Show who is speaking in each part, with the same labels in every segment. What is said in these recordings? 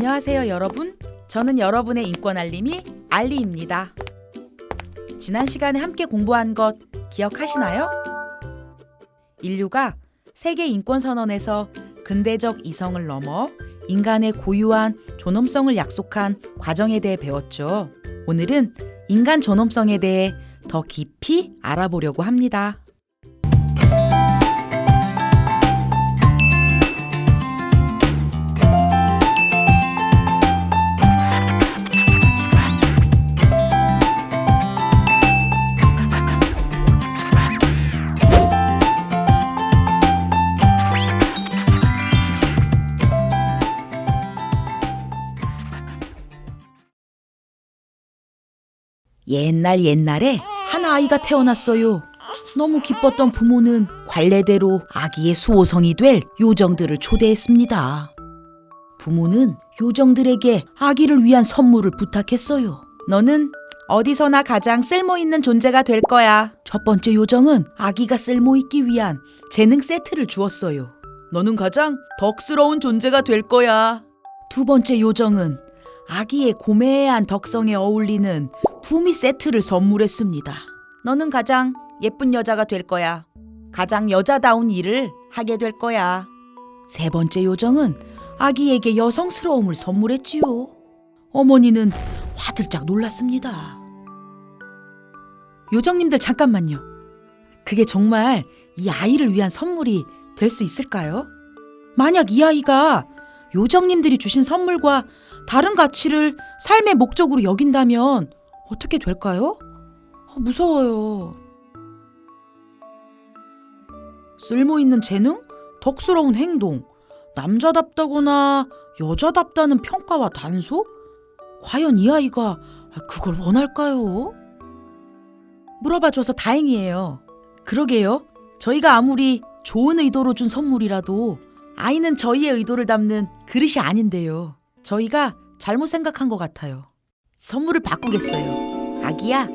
Speaker 1: 안녕하세요 여러분. 저는 여러분의 인권 알림이 알리입니다. 지난 시간에 함께 공부한 것 기억하시나요? 인류가 세계 인권 선언에서 근대적 이성을 넘어 인간의 고유한 존엄성을 약속한 과정에 대해 배웠죠. 오늘은 인간 존엄성에 대해 더 깊이 알아보려고 합니다. 옛날에 한 아이가 태어났어요. 너무 기뻤던 부모는 관례대로 아기의 수호성이 될 요정들을 초대했습니다. 부모는 요정들에게 아기를 위한 선물을 부탁했어요. 너는 어디서나 가장 쓸모있는 존재가 될 거야. 첫 번째 요정은 아기가 쓸모있기 위한 재능 세트를 주었어요. 너는 가장 덕스러운 존재가 될 거야. 두 번째 요정은 아기의 고매한 덕성에 어울리는 부미 세트를 선물했습니다. 너는 가장 예쁜 여자가 될 거야. 가장 여자다운 일을 하게 될 거야. 세 번째 요정은 아기에게 여성스러움을 선물했지요. 어머니는 화들짝 놀랐습니다. 요정님들 잠깐만요. 그게 정말 이 아이를 위한 선물이 될 수 있을까요? 만약 이 아이가 요정님들이 주신 선물과 다른 가치를 삶의 목적으로 여긴다면 어떻게 될까요? 무서워요. 쓸모있는 재능, 덕스러운 행동, 남자답다거나 여자답다는 평가와 단속? 과연 이 아이가 그걸 원할까요? 물어봐줘서 다행이에요. 그러게요. 저희가 아무리 좋은 의도로 준 선물이라도 아이는 저희의 의도를 담는 그릇이 아닌데요. 저희가 잘못 생각한 것 같아요. 선물을 바꾸겠어요. 아기야,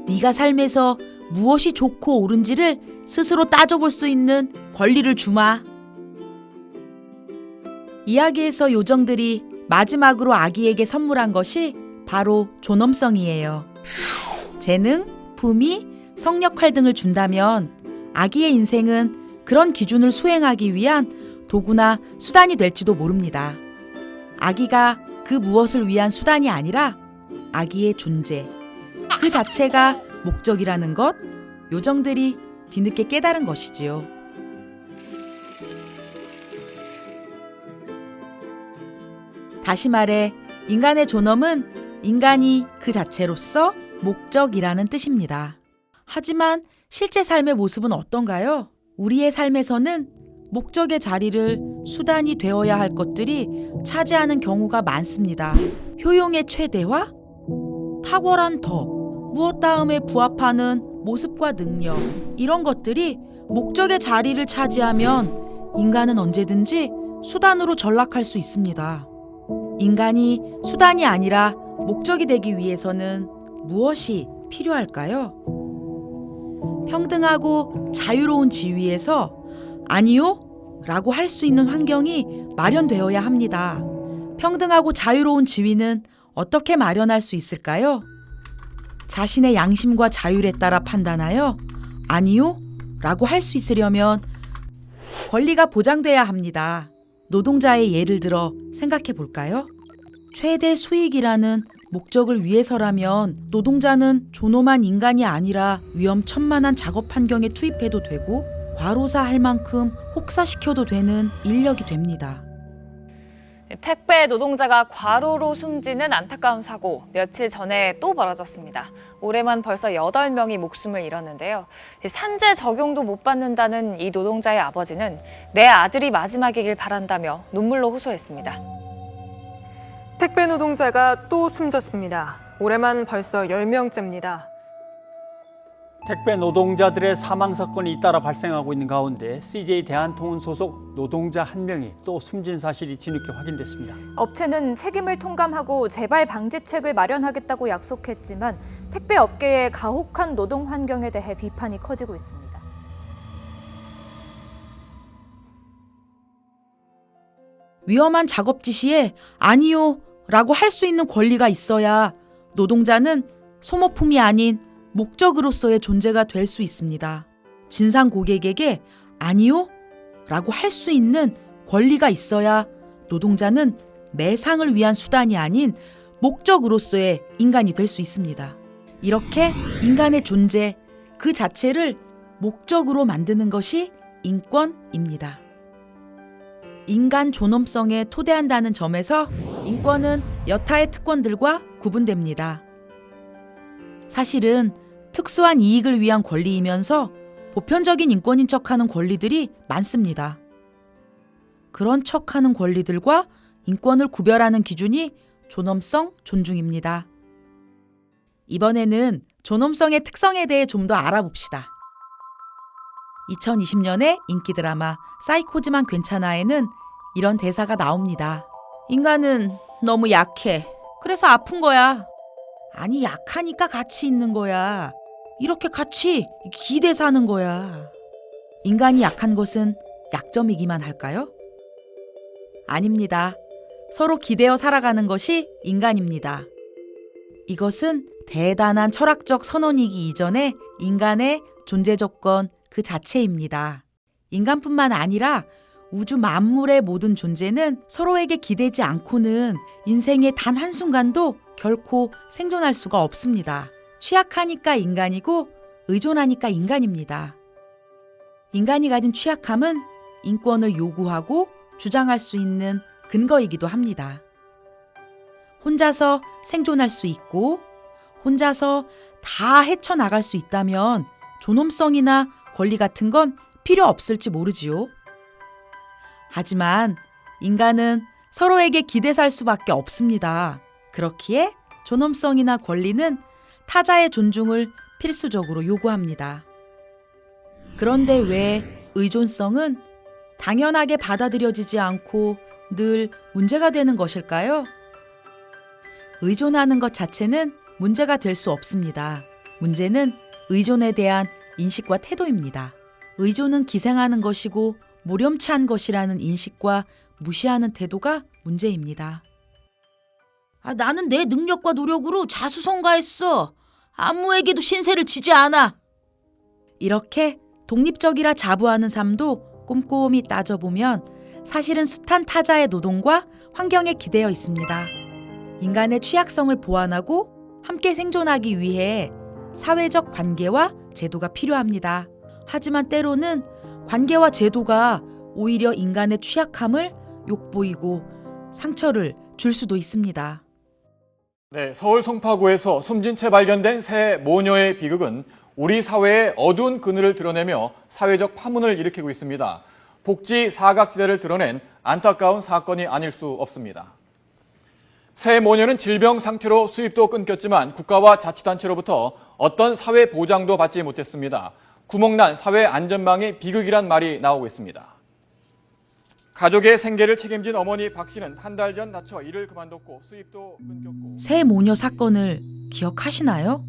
Speaker 1: 네가 삶에서 무엇이 좋고 옳은지를 스스로 따져볼 수 있는 권리를 주마. 이야기에서 요정들이 마지막으로 아기에게 선물한 것이 바로 존엄성이에요. 재능, 품위, 성역할 등을 준다면 아기의 인생은 그런 기준을 수행하기 위한 도구나 수단이 될지도 모릅니다. 아기가 그 무엇을 위한 수단이 아니라 아기의 존재, 그 자체가 목적이라는 것, 요정들이 뒤늦게 깨달은 것이지요. 다시 말해, 인간의 존엄은 인간이 그 자체로서 목적이라는 뜻입니다. 하지만 실제 삶의 모습은 어떤가요? 우리의 삶에서는 목적의 자리를 수단이 되어야 할 것들이 차지하는 경우가 많습니다. 효용의 최대화? 탁월한 덕, 무엇 다음에 부합하는 모습과 능력, 이런 것들이 목적의 자리를 차지하면 인간은 언제든지 수단으로 전락할 수 있습니다. 인간이 수단이 아니라 목적이 되기 위해서는 무엇이 필요할까요? 평등하고 자유로운 지위에서 아니요? 라고 할 수 있는 환경이 마련되어야 합니다. 평등하고 자유로운 지위는 어떻게 마련할 수 있을까요? 자신의 양심과 자율에 따라 판단하여 아니요? 라고 할 수 있으려면 권리가 보장돼야 합니다. 노동자의 예를 들어 생각해 볼까요? 최대 수익이라는 목적을 위해서라면 노동자는 존엄한 인간이 아니라 위험천만한 작업 환경에 투입해도 되고 과로사할 만큼 혹사시켜도 되는 인력이 됩니다.
Speaker 2: 택배 노동자가 과로로 숨지는 안타까운 사고 며칠 전에 또 벌어졌습니다. 올해만 벌써 8명이 목숨을 잃었는데요. 산재 적용도 못 받는다는 이 노동자의 아버지는 내 아들이 마지막이길 바란다며 눈물로 호소했습니다.
Speaker 3: 택배 노동자가 또 숨졌습니다. 올해만 벌써 10명째입니다.
Speaker 4: 택배 노동자들의 사망 사건이 잇따라 발생하고 있는 가운데 CJ 대한통운 소속 노동자 1명이 또 숨진 사실이 뒤늦게 확인됐습니다.
Speaker 5: 업체는 책임을 통감하고 재발 방지책을 마련하겠다고 약속했지만 택배 업계의 가혹한 노동 환경에 대해 비판이 커지고 있습니다.
Speaker 1: 위험한 작업 지시에 아니요 라고 할 수 있는 권리가 있어야 노동자는 소모품이 아닌 목적으로서의 존재가 될 수 있습니다. 진상 고객에게 아니요 라고 할 수 있는 권리가 있어야 노동자는 매상을 위한 수단이 아닌 목적으로서의 인간이 될 수 있습니다. 이렇게 인간의 존재 그 자체를 목적으로 만드는 것이 인권입니다. 인간 존엄성에 토대한다는 점에서 인권은 여타의 특권들과 구분됩니다. 사실은 특수한 이익을 위한 권리이면서 보편적인 인권인 척하는 권리들이 많습니다. 그런 척하는 권리들과 인권을 구별하는 기준이 존엄성, 존중입니다. 이번에는 존엄성의 특성에 대해 좀 더 알아봅시다. 2020년의 인기 드라마 사이코지만 괜찮아에는 이런 대사가 나옵니다. 인간은 너무 약해. 그래서 아픈 거야. 아니, 약하니까 같이 있는 거야. 이렇게 같이 기대 사는 거야. 인간이 약한 것은 약점이기만 할까요? 아닙니다. 서로 기대어 살아가는 것이 인간입니다. 이것은 대단한 철학적 선언이기 이전에 인간의 존재 조건 그 자체입니다. 인간뿐만 아니라 우주 만물의 모든 존재는 서로에게 기대지 않고는 인생의 단 한순간도 결코 생존할 수가 없습니다. 취약하니까 인간이고 의존하니까 인간입니다. 인간이 가진 취약함은 인권을 요구하고 주장할 수 있는 근거이기도 합니다. 혼자서 생존할 수 있고 혼자서 다 헤쳐나갈 수 있다면 존엄성이나 권리 같은 건 필요 없을지 모르지요. 하지만 인간은 서로에게 기대 살 수밖에 없습니다. 그렇기에 존엄성이나 권리는 타자의 존중을 필수적으로 요구합니다. 그런데 왜 의존성은 당연하게 받아들여지지 않고 늘 문제가 되는 것일까요? 의존하는 것 자체는 문제가 될 수 없습니다. 문제는 의존에 대한 인식과 태도입니다. 의존은 기생하는 것이고 모렴치한 것이라는 인식과 무시하는 태도가 문제입니다. 나는 내 능력과 노력으로 자수성가했어. 아무에게도 신세를 지지 않아. 이렇게 독립적이라 자부하는 삶도 꼼꼼히 따져보면 사실은 숱한 타자의 노동과 환경에 기대어 있습니다. 인간의 취약성을 보완하고 함께 생존하기 위해 사회적 관계와 제도가 필요합니다. 하지만 때로는 관계와 제도가 오히려 인간의 취약함을 욕보이고 상처를 줄 수도 있습니다.
Speaker 6: 네, 서울 송파구에서 숨진 채 발견된 새 모녀의 비극은 우리 사회의 어두운 그늘을 드러내며 사회적 파문을 일으키고 있습니다. 복지 사각지대를 드러낸 안타까운 사건이 아닐 수 없습니다. 새 모녀는 질병 상태로 수입도 끊겼지만 국가와 자치단체로부터 어떤 사회 보장도 받지 못했습니다. 구멍난 사회 안전망의 비극이란 말이 나오고 있습니다. 가족의 생계를 책임진 어머니 박 씨는 한 달 전 다쳐 일을 그만뒀고 수입도 끊겼고.
Speaker 1: 새 모녀 사건을 기억하시나요?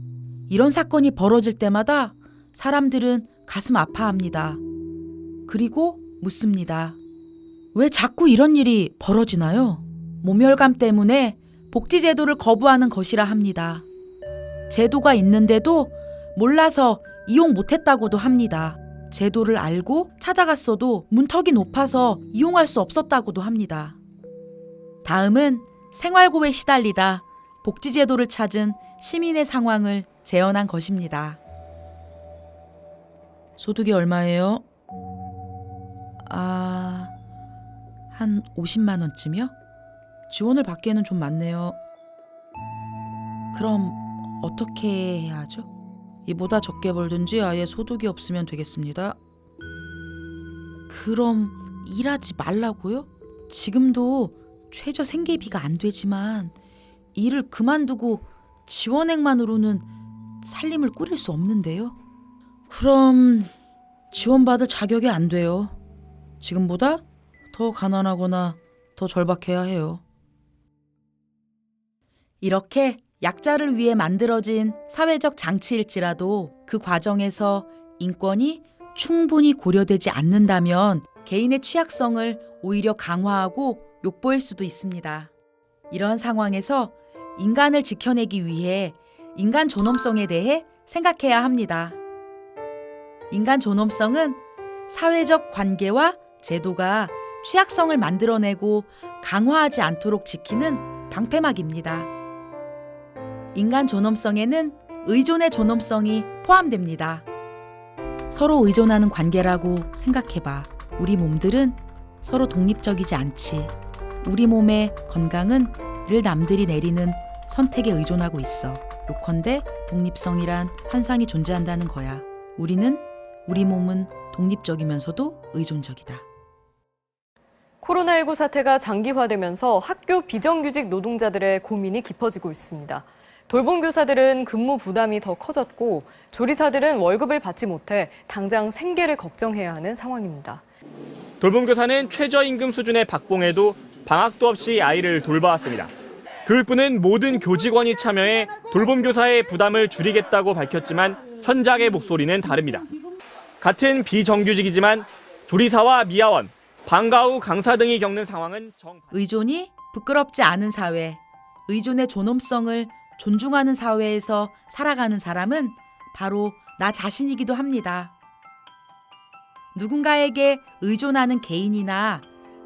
Speaker 1: 이런 사건이 벌어질 때마다 사람들은 가슴 아파합니다. 그리고 묻습니다. 왜 자꾸 이런 일이 벌어지나요? 모멸감 때문에 복지제도를 거부하는 것이라 합니다. 제도가 있는데도 몰라서 이용 못했다고도 합니다. 제도를 알고 찾아갔어도 문턱이 높아서 이용할 수 없었다고도 합니다. 다음은 생활고에 시달리다 복지제도를 찾은 시민의 상황을 재현한 것입니다. 소득이 얼마예요? 한 50만 원쯤이요? 지원을 받기에는 좀 많네요. 그럼 어떻게 해야 하죠? 이보다 적게 벌든지 아예 소득이 없으면 되겠습니다. 그럼 일하지 말라고요? 지금도 최저 생계비가 안 되지만 일을 그만두고 지원액만으로는 살림을 꾸릴 수 없는데요. 그럼 지원받을 자격이 안 돼요. 지금보다 더 가난하거나 더 절박해야 해요. 이렇게 약자를 위해 만들어진 사회적 장치일지라도 그 과정에서 인권이 충분히 고려되지 않는다면 개인의 취약성을 오히려 강화하고 욕보일 수도 있습니다. 이런 상황에서 인간을 지켜내기 위해 인간 존엄성에 대해 생각해야 합니다. 인간 존엄성은 사회적 관계와 제도가 취약성을 만들어내고 강화하지 않도록 지키는 방패막입니다. 인간 존엄성에는 의존의 존엄성이 포함됩니다. 서로 의존하는 관계라고 생각해봐. 우리 몸들은 서로 독립적이지 않지. 우리 몸의 건강은 늘 남들이 내리는 선택에 의존하고 있어. 요컨대 독립성이란 환상이 존재한다는 거야. 우리 몸은 독립적이면서도 의존적이다.
Speaker 7: 코로나19 사태가 장기화되면서 학교 비정규직 노동자들의 고민이 깊어지고 있습니다. 돌봄 교사들은 근무 부담이 더 커졌고 조리사들은 월급을 받지 못해 당장 생계를 걱정해야 하는 상황입니다.
Speaker 8: 돌봄 교사는 최저임금 수준의 박봉에도 방학도 없이 아이를 돌봐왔습니다. 교육부는 모든 교직원이 참여해 돌봄 교사의 부담을 줄이겠다고 밝혔지만 현장의 목소리는 다릅니다. 같은 비정규직이지만 조리사와 미화원, 방과 후 강사 등이 겪는 상황은
Speaker 1: 의존이 부끄럽지 않은 사회, 의존의 존엄성을 존중하는 사회에서 살아가는 사람은 바로 나 자신이기도 합니다. 누군가에게 의존하는 개인이나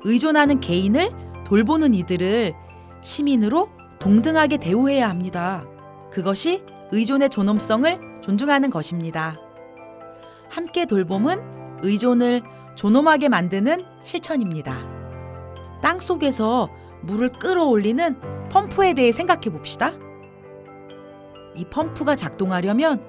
Speaker 1: 의존하는 개인을 돌보는 이들을 시민으로 동등하게 대우해야 합니다. 그것이 의존의 존엄성을 존중하는 것입니다. 함께 돌봄은 의존을 존엄하게 만드는 실천입니다. 땅 속에서 물을 끌어올리는 펌프에 대해 생각해 봅시다. 이 펌프가 작동하려면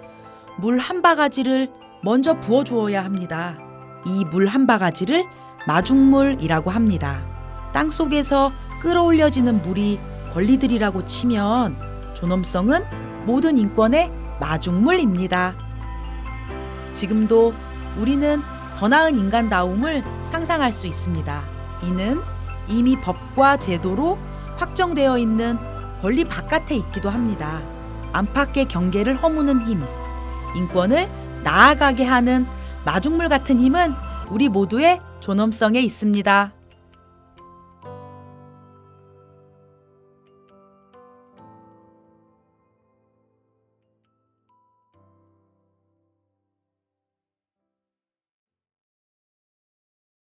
Speaker 1: 물 한 바가지를 먼저 부어주어야 합니다. 이 물 한 바가지를 마중물이라고 합니다. 땅 속에서 끌어올려지는 물이 권리들이라고 치면 존엄성은 모든 인권의 마중물입니다. 지금도 우리는 더 나은 인간다움을 상상할 수 있습니다. 이는 이미 법과 제도로 확정되어 있는 권리 바깥에 있기도 합니다. 안팎의 경계를 허무는 힘, 인권을 나아가게 하는 마중물 같은 힘은 우리 모두의 존엄성에 있습니다.